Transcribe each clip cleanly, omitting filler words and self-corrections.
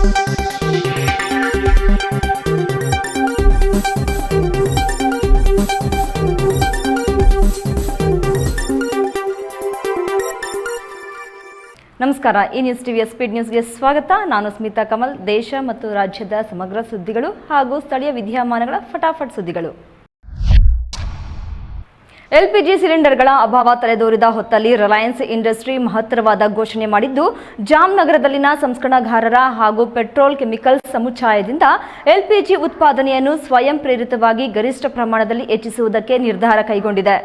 ನಮಸ್ಕಾರ. ಈ ನ್ಯೂಸ್ ಟಿವಿಯ ಸ್ಪೀಡ್ ನ್ಯೂಸ್ಗೆ ಸ್ವಾಗತ. ನಾನು ಸ್ಮಿತಾ ಕಮಲ್. ದೇಶ ಮತ್ತು ರಾಜ್ಯದ ಸಮಗ್ರ ಸುದ್ದಿಗಳು ಹಾಗೂ ಸ್ಥಳೀಯ ವಿದ್ಯಮಾನಗಳ ಫಟಾಫಟ್ ಸುದ್ದಿಗಳು. ಎಲ್ಪಿಜಿ ಸಿಲಿಂಡರ್ಗಳ ಅಭಾವ ತಲೆದೋರಿದ ಹೊತ್ತಲ್ಲಿ ರಿಲಯನ್ಸ್ ಇಂಡಸ್ಟ್ರಿ ಮಹತ್ತರವಾದ ಘೋಷಣೆ ಮಾಡಿದ್ದು, ಜಾಮ್ನಗರದಲ್ಲಿನ ಸಂಸ್ಕರಣಾಗಾರ ಹಾಗೂ ಪೆಟ್ರೋಲ್ ಕೆಮಿಕಲ್ಸ್ ಸಮುಚ್ಛಯದಿಂದ ಎಲ್ಪಿಜಿ ಉತ್ಪಾದನೆಯನ್ನು ಸ್ವಯಂ ಪ್ರೇರಿತವಾಗಿ ಗರಿಷ್ಠ ಪ್ರಮಾಣದಲ್ಲಿ ಹೆಚ್ಚಿಸುವುದಕ್ಕೆ ನಿರ್ಧಾರ ಕೈಗೊಂಡಿದೆ.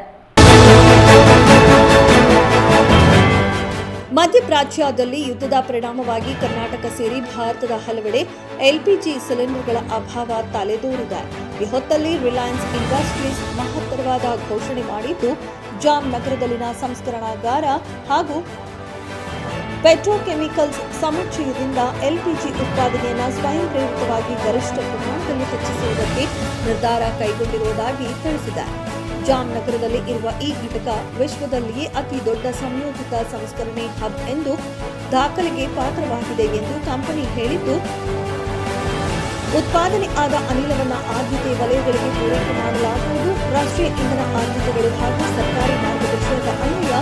ಮಧ್ಯಪ್ರಾಚ್ಯದಲ್ಲಿ ಯುದ್ಧದ ಪರಿಣಾಮವಾಗಿ ಕರ್ನಾಟಕ ಸೇರಿ ಭಾರತದ ಹಲವೆಡೆ ಎಲ್ಪಿಜಿ ಸಿಲಿಂಡರ್ಗಳ ಅಭಾವ ತಲೆದೋರಿದೆ. ಈ ಹೊತ್ತಲ್ಲಿ ರಿಲಯನ್ಸ್ ಇಂಡಸ್ಟ್ರೀಸ್ ಮಹತ್ತರವಾದ ಘೋಷಣೆ ಮಾಡಿದ್ದು, ಜಾಮ್ನಗರದಲ್ಲಿನ ಸಂಸ್ಕರಣಾಗಾರ ಹಾಗೂ ಪೆಟ್ರೋಕೆಮಿಕಲ್ಸ್ ಸಮುಚ್ಚಯದಿಂದ ಎಲ್ಪಿಜಿ ಉತ್ಪಾದನೆಯನ್ನು ಸ್ವಯಂ ಪ್ರೇರಿತವಾಗಿ ಗರಿಷ್ಠ ಪ್ರಮಾಣದಲ್ಲಿ ಹೆಚ್ಚಿಸುವುದಕ್ಕೆ ನಿರ್ಧಾರ ಕೈಗೊಂಡಿರುವುದಾಗಿ ತಿಳಿಸಿದೆ. ಜಾಮ್ನಗರದಲ್ಲಿ ಇರುವ ಈ ಘಟಕ ವಿಶ್ವದಲ್ಲಿಯೇ ಅತಿ ದೊಡ್ಡ ಸಂಯೋಜಿತ ಸಂಸ್ಕರಣೆ ಹಬ್ ಎಂದು ದಾಖಲೆಗೆ ಪಾತ್ರವಾಗಿದೆ ಎಂದು ಕಂಪನಿ ಹೇಳಿದ್ದು, ಉತ್ಪಾದನೆ ಆದ ಅನಿಲವನ್ನು ಆದ್ಯತೆ ವಲಯಗಳಿಗೆ ಪೂರೈಕೆ ಮಾಡಲಾಗುವುದು. ರಾಷ್ಟ್ರೀಯ ಇಂಧನ ಆದ್ಯತೆಗಳು ಹಾಗೂ ಸರ್ಕಾರಿ ಮಾರ್ಗದರ್ಶನದ ಅನ್ವಯ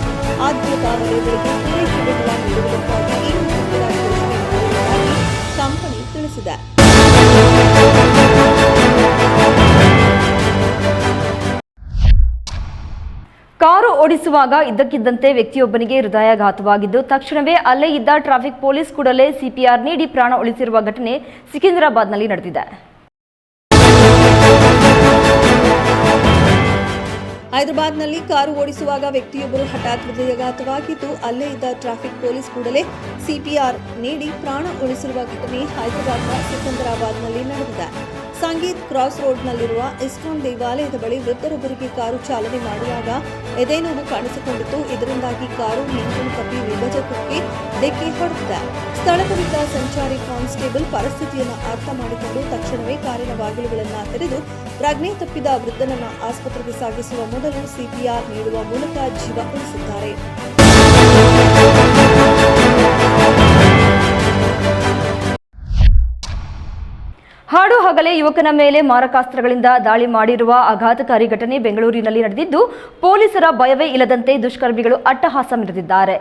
ಆದ್ಯತಾ ವಲಯಗಳಿಗೆ ಪೂರೈಕೆ ಬೆಂಬಲ ನೀಡುವುದಕ್ಕಾಗಿ ಈ ಮಹತ್ವದ ಘೋಷಣೆ ಮಾಡಿರುವುದಾಗಿ ಕಂಪನಿ ತಿಳಿಸಿದೆ. ಕಾರು ಓಡಿಸುವಾಗ ಇದ್ದಕ್ಕಿದ್ದಂತೆ ವ್ಯಕ್ತಿಯೊಬ್ಬನಿಗೆ ಹೃದಯಾಘಾತವಾಗಿದ್ದು, ತಕ್ಷಣವೇ ಅಲ್ಲೇ ಇದ್ದ ಟ್ರಾಫಿಕ್ ಪೊಲೀಸ್ ಕೂಡಲೇ ಸಿಪಿಆರ್ ನೀಡಿ ಪ್ರಾಣ ಉಳಿಸಿರುವ ಘಟನೆ ಸಿಕಿಂದ್ರಾಬಾದ್ನಲ್ಲಿ ನಡೆದಿದೆ. ಹೈದರಾಬಾದ್ನಲ್ಲಿ ಕಾರು ಓಡಿಸುವಾಗ ವ್ಯಕ್ತಿಯೊಬ್ಬರು ಹಠಾತ್ ಹೃದಯಾಘಾತವಾಗಿದ್ದು, ಅಲ್ಲೇ ಇದ್ದ ಟ್ರಾಫಿಕ್ ಪೊಲೀಸ್ ಕೂಡಲೇ ಸಿಪಿಆರ್ ನೀಡಿ ಪ್ರಾಣ ಉಳಿಸಿರುವ ಘಟನೆ ಹೈದರಾಬಾದ್ನ ಸಿಕಿಂದ್ರಾಬಾದ್ನಲ್ಲಿ ನಡೆದಿದೆ. ಸಂಗೀತ್ ಕ್ರಾಸ್ ರೋಡ್ನಲ್ಲಿರುವ ಇಸ್ಕಾನ್ ದೇವಾಲಯದ ಬಳಿ ವೃದ್ಧರೊಬ್ಬರಿಗೆ ಕಾರು ಚಾಲನೆ ಮಾಡುವಾಗ ಎದೆನೋವು ಕಾಣಿಸಿಕೊಂಡಿತ್ತು. ಇದರಿಂದಾಗಿ ಕಾರು ನಿಯಂತ್ರಣ ತಪ್ಪಿ ವಿಭಜಕಕ್ಕೆ ಡಿಕ್ಕಿ ಹೊಡೆದಿದೆ. ಸ್ಥಳದಲ್ಲಿದ್ದ ಸಂಚಾರಿ ಕಾನ್ಸ್ಟೇಬಲ್ ಪರಿಸ್ಥಿತಿಯನ್ನು ಅರ್ಥ ಮಾಡಿಕೊಂಡು ತಕ್ಷಣವೇ ಕಾರಿನ ಬಾಗಿಲುಗಳನ್ನು ತೆರೆದು ಪ್ರಜ್ಞೆ ತಪ್ಪಿದ ವೃದ್ಧನನ್ನು ಆಸ್ಪತ್ರೆಗೆ ಸಾಗಿಸುವ ಮೊದಲು ಸಿಪಿಆರ್ ನೀಡುವ ಮೂಲಕ ಜೀವ ಉಳಿಸಿದ್ದಾರೆ. ಹಾಡು ಹಗಲೇ ಯುವಕನ ಮೇಲೆ ಮಾರಕಾಸ್ತ್ರಗಳಿಂದ ದಾಳಿ ಮಾಡಿರುವ ಆಘಾತಕಾರಿ ಘಟನೆ ಬೆಂಗಳೂರಿನಲ್ಲಿ ನಡೆದಿದ್ದು, ಪೊಲೀಸರ ಭಯವೇ ಇಲ್ಲದಂತೆ ದುಷ್ಕರ್ಮಿಗಳು ಅಟ್ಟಹಾಸ ಮೆರೆದಿದ್ದಾರೆ.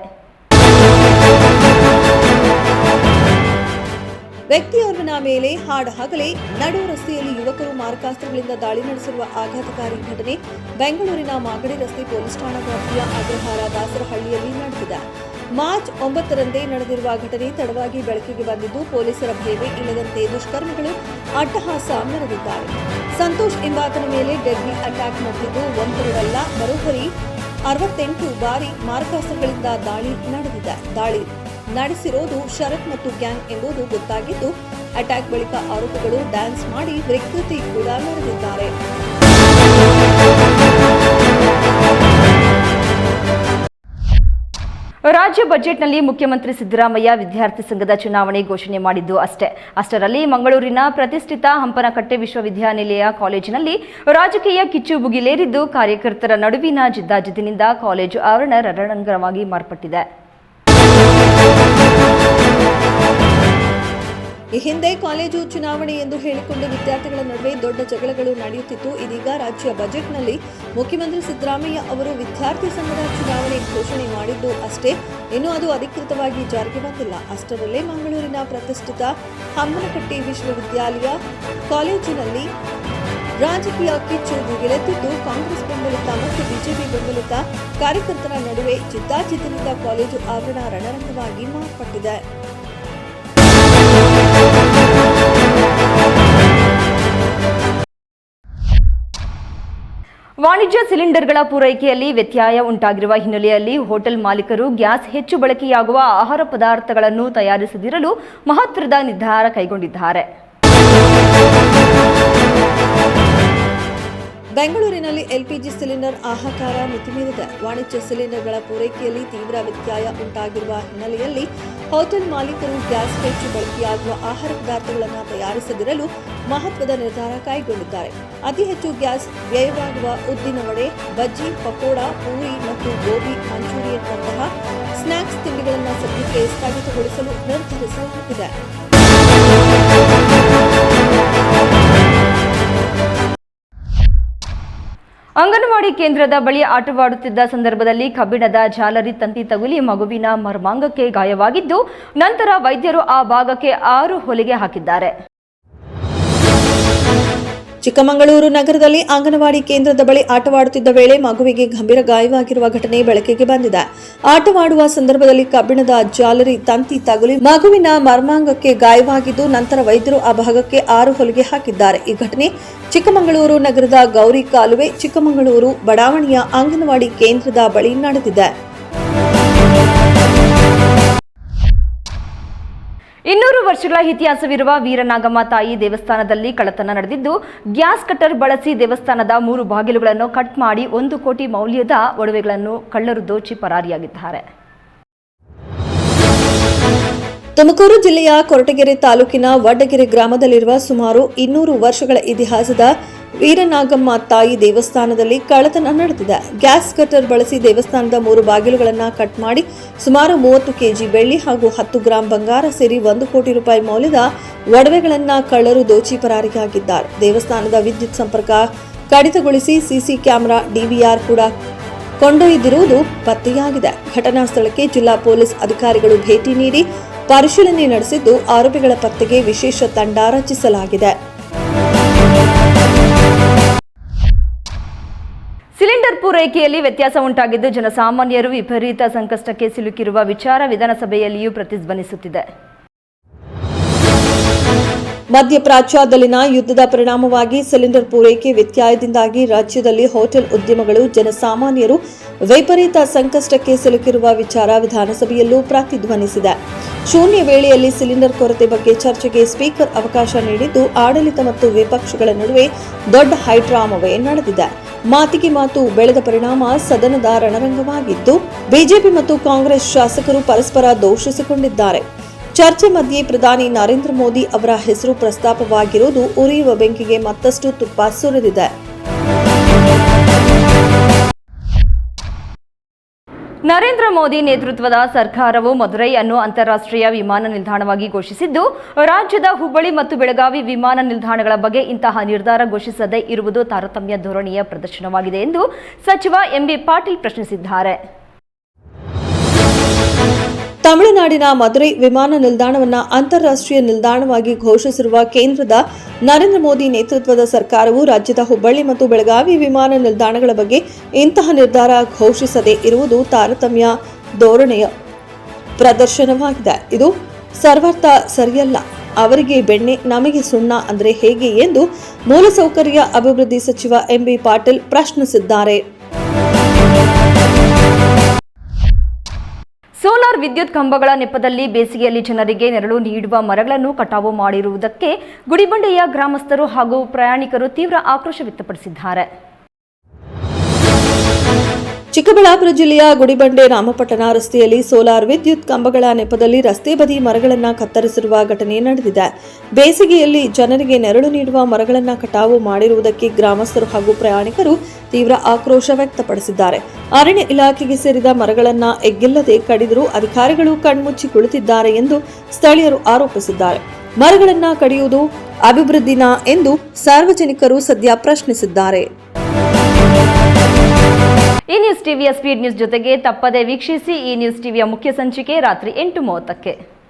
ವ್ಯಕ್ತಿಯೋರ್ವನ ಮೇಲೆ ಹಾಡಹಗಲೇ ನಡು ರಸ್ತೆಯಲ್ಲಿ ಯುವಕರು ಮಾರಕಾಸ್ತ್ರಗಳಿಂದ ದಾಳಿ ನಡೆಸಿರುವ ಆಘಾತಕಾರಿ ಘಟನೆ ಬೆಂಗಳೂರಿನ ಮಾಗಡಿ ರಸ್ತೆ ಪೊಲೀಸ್ ಠಾಣಾ ವ್ಯಾಪ್ತಿಯ ಅಗ್ರಹಾರ ದಾಸರಹಳ್ಳಿಯಲ್ಲಿ ನಡೆದಿದೆ. ಮಾರ್ಚ್ 9ರಂದೇ ನಡೆದಿರುವ ಘಟನೆ ತಡವಾಗಿ ಬೆಳಕಿಗೆ ಬಂದಿದ್ದು, ಪೊಲೀಸರ ಭಯವೇ ಇಲ್ಲದಂತೆ ದುಷ್ಕರ್ಮಿಗಳು ಅಟ್ಟಹಾಸ ಮೆರೆದಿದ್ದಾರೆ. ಸಂತೋಷ್ ಎಂಬಾತನ ಮೇಲೆ ಡೆಡ್ಲಿ ಅಟ್ಯಾಕ್ ನಡೆದಿದ್ದು, ಒಂದೆರಡಲ್ಲ ಬರೋಬ್ಬರಿ 68 ಬಾರಿ ಮಾರಕಾಸ್ತ್ರಗಳಿಂದ ದಾಳಿ ನಡೆದಿದೆ. ದಾಳಿ ನಡೆಸಿರೋದು ಶರತ್ ಮತ್ತು ಗ್ಯಾಂಗ್ ಎಂಬುದು ಗೊತ್ತಾಗಿದ್ದು, ಅಟ್ಯಾಕ್ ಬಳಿಕ ಆರೋಪಿಗಳು ಡ್ಯಾನ್ಸ್ ಮಾಡಿ ವಿಕೃತಿ ಕೂಡ ಮೆರೆದಿದ್ದಾರೆ. ರಾಜ್ಯ ಬಜೆಟ್ನಲ್ಲಿ ಮುಖ್ಯಮಂತ್ರಿ ಸಿದ್ದರಾಮಯ್ಯ ವಿದ್ಯಾರ್ಥಿ ಸಂಘದ ಚುನಾವಣೆ ಘೋಷಣೆ ಮಾಡಿದ್ದು ಅಷ್ಟರಲ್ಲಿ ಮಂಗಳೂರಿನ ಪ್ರತಿಷ್ಠಿತ ಹಂಪನಕಟ್ಟೆ ವಿಶ್ವವಿದ್ಯಾನಿಲಯ ಕಾಲೇಜಿನಲ್ಲಿ ರಾಜಕೀಯ ಕಿಚ್ಚು ಭುಗಿಲೇರಿದ್ದು, ಕಾರ್ಯಕರ್ತರ ನಡುವಿನ ಜಿದ್ದಾಜಿದ್ದಿನಿಂದ ಕಾಲೇಜು ಆವರಣ ರಣರಂಗವಾಗಿ ಮಾರ್ಪಟ್ಟಿದೆ. ಈ ಹಿಂದೆ ಕಾಲೇಜು ಚುನಾವಣೆ ಎಂದು ಹೇಳಿಕೊಂಡು ವಿದ್ಯಾರ್ಥಿಗಳ ನಡುವೆ ದೊಡ್ಡ ಜಗಳಗಳು ನಡೆಯುತ್ತಿತ್ತು. ಇದೀಗ ರಾಜ್ಯ ಬಜೆಟ್ನಲ್ಲಿ ಮುಖ್ಯಮಂತ್ರಿ ಸಿದ್ದರಾಮಯ್ಯ ಅವರು ವಿದ್ಯಾರ್ಥಿ ಸಂಘದ ಚುನಾವಣೆ ಘೋಷಣೆ ಮಾಡಿದ್ದು ಅಷ್ಟೇ, ಇನ್ನೂ ಅದು ಅಧಿಕೃತವಾಗಿ ಜಾರಿಗೆ ಬಂದಿಲ್ಲ. ಅಷ್ಟರಲ್ಲೇ ಮಂಗಳೂರಿನ ಪ್ರತಿಷ್ಠಿತ ಹಂಪನಕಟ್ಟೆ ವಿಶ್ವವಿದ್ಯಾಲಯ ಕಾಲೇಜಿನಲ್ಲಿ ರಾಜಕೀಯ ಕಿಚ್ಚು ಭುಗಿಲೆತ್ತಿದ್ದು, ಕಾಂಗ್ರೆಸ್ ಬೆಂಬಲಿತ ಮತ್ತು ಬಿಜೆಪಿ ಬೆಂಬಲಿತ ಕಾರ್ಯಕರ್ತರ ನಡುವೆ ಜಿದ್ದಾಜಿದ್ದಿನಿಂದ ಕಾಲೇಜು ಆವರಣ ರಣರಂಗವಾಗಿ ಮಾರ್ಪಟ್ಟಿದೆ. ವಾಣಿಜ್ಯ ಸಿಲಿಂಡರ್ಗಳ ಪೂರೈಕೆಯಲ್ಲಿ ವ್ಯತ್ಯಯ ಉಂಟಾಗಿರುವ ಹಿನ್ನೆಲೆಯಲ್ಲಿ ಹೋಟೆಲ್ ಮಾಲೀಕರು ಗ್ಯಾಸ್ ಹೆಚ್ಚು ಬಳಕೆಯಾಗುವ ಆಹಾರ ಪದಾರ್ಥಗಳನ್ನು ತಯಾರಿಸದಿರಲು ಮಹತ್ವದ ನಿರ್ಧಾರ ಕೈಗೊಂಡಿದ್ದಾರೆ. ಬೆಂಗಳೂರಿನಲ್ಲಿ ಎಲ್ಪಿಜಿ ಸಿಲಿಂಡರ್ ಹಾಹಾಕಾರ ಮಿತಿಮೀರಿದೆ. ವಾಣಿಜ್ಯ ಸಿಲಿಂಡರ್ಗಳ ಪೂರೈಕೆಯಲ್ಲಿ ತೀವ್ರ ವ್ಯತ್ಯಯ ಉಂಟಾಗಿರುವ ಹಿನ್ನೆಲೆಯಲ್ಲಿ ಹೋಟೆಲ್ ಮಾಲೀಕರು ಗ್ಯಾಸ್ ಹೆಚ್ಚು ಬಳಕೆಯಾಗುವ ಆಹಾರ ಪದಾರ್ಥಗಳನ್ನು ತಯಾರಿಸದಿರಲು ಮಹತ್ವದ ನಿರ್ಧಾರ ಕೈಗೊಂಡಿದ್ದಾರೆ. ಅತಿ ಹೆಚ್ಚು ಗ್ಯಾಸ್ ವ್ಯಯವಾಗುವ ಉದ್ದಿನ ವಡೆ, ಬಜ್ಜಿ, ಪಕೋಡಾ, ಪೂರಿ ಮತ್ತು ಗೋಬಿ ಮಂಚೂರಿಯನ್ನಂತಹ ಸ್ನಾಕ್ಸ್ ತಿಂಡಿಗಳನ್ನು ಸದ್ಯಕ್ಕೆ ಸ್ಥಗಿತಗೊಳಿಸಲು ನಿರ್ಧರಿಸಲಾಗಿದೆ. ಅಂಗನವಾಡಿ ಕೇಂದ್ರದ ಬಳಿ ಆಟವಾಡುತ್ತಿದ್ದ ಸಂದರ್ಭದಲ್ಲಿ ಕಬ್ಬಿಣದ ಜಾಲರಿ ತಂತಿ ತಗುಲಿ ಮಗುವಿನ ಮರ್ಮಾಂಗಕ್ಕೆ ಗಾಯವಾಗಿದ್ದು, ನಂತರ ವೈದ್ಯರು ಆ ಭಾಗಕ್ಕೆ 6 ಹೊಲಿಗೆ ಹಾಕಿದ್ದಾರೆ. ಚಿಕ್ಕಮಗಳೂರು ನಗರದಲ್ಲಿ ಅಂಗನವಾಡಿ ಕೇಂದ್ರದ ಬಳಿ ಆಟವಾಡುತ್ತಿದ್ದ ವೇಳೆ ಮಗುವಿಗೆ ಗಂಭೀರ ಗಾಯವಾಗಿರುವ ಘಟನೆ ಬೆಳಕಿಗೆ ಬಂದಿದೆ. ಆಟವಾಡುವ ಸಂದರ್ಭದಲ್ಲಿ ಕಬ್ಬಿಣದ ಜಾಲರಿ ತಂತಿ ತಗುಲಿ ಮಗುವಿನ ಮರ್ಮಾಂಗಕ್ಕೆ ಗಾಯವಾಗಿದ್ದು, ನಂತರ ವೈದ್ಯರು ಆ ಭಾಗಕ್ಕೆ 6 ಹೊಲಿಗೆ ಹಾಕಿದ್ದಾರೆ. ಈ ಘಟನೆ ಚಿಕ್ಕಮಗಳೂರು ನಗರದ ಗೌರಿ ಕಾಲುವೆ ಚಿಕ್ಕಮಗಳೂರು ಬಡಾವಣೆಯ ಅಂಗನವಾಡಿ ಕೇಂದ್ರದ ಬಳಿ ನಡೆದಿದೆ. 200 ವರ್ಷಗಳ ಇತಿಹಾಸವಿರುವ ವೀರನಾಗಮ್ಮ ತಾಯಿ ದೇವಸ್ಥಾನದಲ್ಲಿ ಕಳ್ಳತನ ನಡೆದಿದ್ದು, ಗ್ಯಾಸ್ ಕಟ್ಟರ್ ಬಳಸಿ ದೇವಸ್ಥಾನದ 3 ಬಾಗಿಲುಗಳನ್ನು ಕಟ್ ಮಾಡಿ 1 ಕೋಟಿ ಮೌಲ್ಯದ ಒಡವೆಗಳನ್ನು ಕಳ್ಳರು ದೋಚಿ ಪರಾರಿಯಾಗಿದ್ದಾರೆ. ತುಮಕೂರು ಜಿಲ್ಲೆಯ ಕೊರಟಗೆರೆ ತಾಲೂಕಿನ ವಡ್ಡಗೆರೆ ಗ್ರಾಮದಲ್ಲಿರುವ ಸುಮಾರು 200 ವರ್ಷಗಳ ಇತಿಹಾಸದ ವೀರನಾಗಮ್ಮ ತಾಯಿ ದೇವಸ್ಥಾನದಲ್ಲಿ ಕಳ್ಳತನ ನಡೆದಿದೆ. ಗ್ಯಾಸ್ ಕಟ್ಟರ್ ಬಳಸಿ ದೇವಸ್ಥಾನದ 3 ಬಾಗಿಲುಗಳನ್ನು ಕಟ್ ಮಾಡಿ ಸುಮಾರು 30 ಕೆಜಿ ಬೆಳ್ಳಿ ಹಾಗೂ 10 ಗ್ರಾಂ ಬಂಗಾರ ಸೇರಿ 1 ಕೋಟಿ ರೂಪಾಯಿ ಮೌಲ್ಯದ ಒಡವೆಗಳನ್ನು ಕಳ್ಳರು ದೋಚಿ ಪರಾರಿಯಾಗಿದ್ದಾರೆ. ದೇವಸ್ಥಾನದ ವಿದ್ಯುತ್ ಸಂಪರ್ಕ ಕಡಿತಗೊಳಿಸಿ ಸಿಸಿ ಕ್ಯಾಮೆರಾ ಡಿವಿಆರ್ ಕೂಡ ಕೊಂಡೊಯ್ದಿರುವುದು ಪತ್ತೆಯಾಗಿದೆ. ಘಟನಾ ಸ್ಥಳಕ್ಕೆ ಜಿಲ್ಲಾ ಪೊಲೀಸ್ ಅಧಿಕಾರಿಗಳು ಭೇಟಿ ನೀಡಿ ಪರಿಶೀಲನೆ ನಡೆಸಿದ್ದು, ಆರೋಪಿಗಳ ಪತ್ತೆಗೆ ವಿಶೇಷ ತಂಡ ರಚಿಸಲಾಗಿದೆ. ಸಿಲಿಂಡರ್ ಪೂರೈಕೆಯಲ್ಲಿ ವ್ಯತ್ಯಾಸ ಉಂಟಾಗಿದ್ದು, ಜನಸಾಮಾನ್ಯರು ವಿಪರೀತ ಸಂಕಷ್ಟಕ್ಕೆ ಸಿಲುಕಿರುವ ವಿಚಾರ ವಿಧಾನಸಭೆಯಲ್ಲಿಯೂ ಪ್ರತಿಧ್ವನಿಸುತ್ತಿದೆ. ಮಧ್ಯಪ್ರಾಚ್ಯದಲ್ಲಿನ ಯುದ್ಧದ ಪರಿಣಾಮವಾಗಿ ಸಿಲಿಂಡರ್ ಪೂರೈಕೆ ವ್ಯತ್ಯಯದಿಂದಾಗಿ ರಾಜ್ಯದಲ್ಲಿ ಹೋಟೆಲ್ ಉದ್ಯಮಗಳು ಜನಸಾಮಾನ್ಯರು ವಿಪರೀತ ಸಂಕಷ್ಟಕ್ಕೆ ಸಿಲುಕಿರುವ ವಿಚಾರ ವಿಧಾನಸಭೆಯಲ್ಲೂ ಪ್ರತಿಧ್ವನಿಸಿದೆ. ಶೂನ್ಯ ವೇಳೆಯಲ್ಲಿ ಸಿಲಿಂಡರ್ ಕೊರತೆ ಬಗ್ಗೆ ಚರ್ಚೆಗೆ ಸ್ಪೀಕರ್ ಅವಕಾಶ ನೀಡಿದ್ದು, ಆಡಳಿತ ಮತ್ತು ವಿಪಕ್ಷಗಳ ನಡುವೆ ದೊಡ್ಡ ಹೈಡ್ರಾಮವೇ ನಡೆದಿದೆ. ಮಾತಿಗೆ ಮಾತು ಬೆಳೆದ ಪರಿಣಾಮ ಸದನದ ರಣರಂಗವಾಗಿದ್ದು, ಬಿಜೆಪಿ ಮತ್ತು ಕಾಂಗ್ರೆಸ್ ಶಾಸಕರು ಪರಸ್ಪರ ದೂಷಿಸಿಕೊಂಡಿದ್ದಾರೆ. ಚರ್ಚೆ ಮಧ್ಯೆ ಪ್ರಧಾನಿ ನರೇಂದ್ರ ಮೋದಿ ಅವರ ಹೆಸರು ಪ್ರಸ್ತಾಪವಾಗಿರುವುದು ಉರಿಯುವ ಬೆಂಕಿಗೆ ಮತ್ತಷ್ಟು ತುಪ್ಪ ಸುರಿದಿದೆ. ನರೇಂದ್ರ ಮೋದಿ ನೇತೃತ್ವದ ಸರ್ಕಾರವು ಮದುರೈ ಅನ್ನು ಅಂತಾರಾಷ್ಟ್ರೀಯ ವಿಮಾನ ನಿಲ್ದಾಣವಾಗಿ ಘೋಷಿಸಿದ್ದು, ರಾಜ್ಯದ ಹುಬ್ಬಳ್ಳಿ ಮತ್ತು ಬೆಳಗಾವಿ ವಿಮಾನ ನಿಲ್ದಾಣಗಳ ಬಗ್ಗೆ ಇಂತಹ ನಿರ್ಧಾರ ಘೋಷಿಸದೇ ಇರುವುದು ತಾರತಮ್ಯ ಧೋರಣೆಯ ಪ್ರದರ್ಶನವಾಗಿದೆ ಎಂದು ಸಚಿವ ಎಂಬಿ ಪಾಟೀಲ್ ಪ್ರಶ್ನಿಸಿದ್ದಾರೆ. ತಮಿಳುನಾಡಿನ ಮದುರೈ ವಿಮಾನ ನಿಲ್ದಾಣವನ್ನು ಅಂತಾರಾಷ್ಟ್ರೀಯ ನಿಲ್ದಾಣವಾಗಿ ಘೋಷಿಸಿರುವ ಕೇಂದ್ರದ ನರೇಂದ್ರ ಮೋದಿ ನೇತೃತ್ವದ ಸರ್ಕಾರವು ರಾಜ್ಯದ ಹುಬ್ಬಳ್ಳಿ ಮತ್ತು ಬೆಳಗಾವಿ ವಿಮಾನ ನಿಲ್ದಾಣಗಳ ಬಗ್ಗೆ ಇಂತಹ ನಿರ್ಧಾರ ಘೋಷಿಸದೇ ಇರುವುದು ತಾರತಮ್ಯ ಧೋರಣೆಯ ಪ್ರದರ್ಶನವಾಗಿದೆ. ಇದು ಸರ್ವರ್ಥ ಸರಿಯಲ್ಲ. ಅವರಿಗೆ ಬೆಣ್ಣೆ ನಮಗೆ ಸುಣ್ಣ ಅಂದ್ರೆ ಹೇಗೆ ಎಂದು ಮೂಲಸೌಕರ್ಯ ಅಭಿವೃದ್ಧಿ ಸಚಿವ ಎಂಬಿ ಪಾಟೀಲ್ ಪ್ರಶ್ನಿಸಿದ್ದಾರೆ. ಸೋಲಾರ್ ವಿದ್ಯುತ್ ಕಂಬಗಳ ನೆಪದಲ್ಲಿ ಬೇಸಿಗೆಯಲ್ಲಿ ಜನರಿಗೆ ನೆರಳು ನೀಡುವ ಮರಗಳನ್ನು ಕಟಾವು ಮಾಡಿರುವುದಕ್ಕೆ ಗುಡಿಬಂಡೆಯ ಗ್ರಾಮಸ್ಥರು ಹಾಗೂ ಪ್ರಯಾಣಿಕರು ತೀವ್ರ ಆಕ್ರೋಶ ವ್ಯಕ್ತಪಡಿಸಿದ್ದಾರೆ. ಚಿಕ್ಕಬಳ್ಳಾಪುರ ಜಿಲ್ಲೆಯ ಗುಡಿಬಂಡೆ ರಾಮಪಟ್ಟಣ ರಸ್ತೆಯಲ್ಲಿ ಸೋಲಾರ್ ವಿದ್ಯುತ್ ಕಂಬಗಳ ನೆಪದಲ್ಲಿ ರಸ್ತೆ ಬದಿ ಮರಗಳನ್ನು ಕತ್ತರಿಸಿರುವ ಘಟನೆ ನಡೆದಿದೆ. ಬೇಸಿಗೆಯಲ್ಲಿ ಜನರಿಗೆ ನೆರಳು ನೀಡುವ ಮರಗಳನ್ನು ಕಟಾವು ಮಾಡಿರುವುದಕ್ಕೆ ಗ್ರಾಮಸ್ಥರು ಹಾಗೂ ಪ್ರಯಾಣಿಕರು ತೀವ್ರ ಆಕ್ರೋಶ ವ್ಯಕ್ತಪಡಿಸಿದ್ದಾರೆ. ಅರಣ್ಯ ಇಲಾಖೆಗೆ ಸೇರಿದ ಮರಗಳನ್ನು ಎಗ್ಗಿಲ್ಲದೆ ಕಡಿದರೂ ಅಧಿಕಾರಿಗಳು ಕಣ್ಮುಚ್ಚಿ ಕುಳಿತಿದ್ದಾರೆ ಎಂದು ಸ್ಥಳೀಯರು ಆರೋಪಿಸಿದ್ದಾರೆ. ಮರಗಳನ್ನು ಕಡಿಯುವುದು ಅಭಿವೃದ್ಧಿನಾ ಎಂದು ಸಾರ್ವಜನಿಕರು ಸದ್ಯ ಪ್ರಶ್ನಿಸಿದ್ದಾರೆ. ಈ ನ್ಯೂಸ್ ಟಿವಿಯ ಸ್ಪೀಡ್ ನ್ಯೂಸ್ ಜೊತೆಗೆ ತಪ್ಪದೇ ವೀಕ್ಷಿಸಿ. ಈ ನ್ಯೂಸ್ ಟಿವಿಯ ಮುಖ್ಯ ಸಂಚಿಕೆ ರಾತ್ರಿ 8:30ಕ್ಕೆ.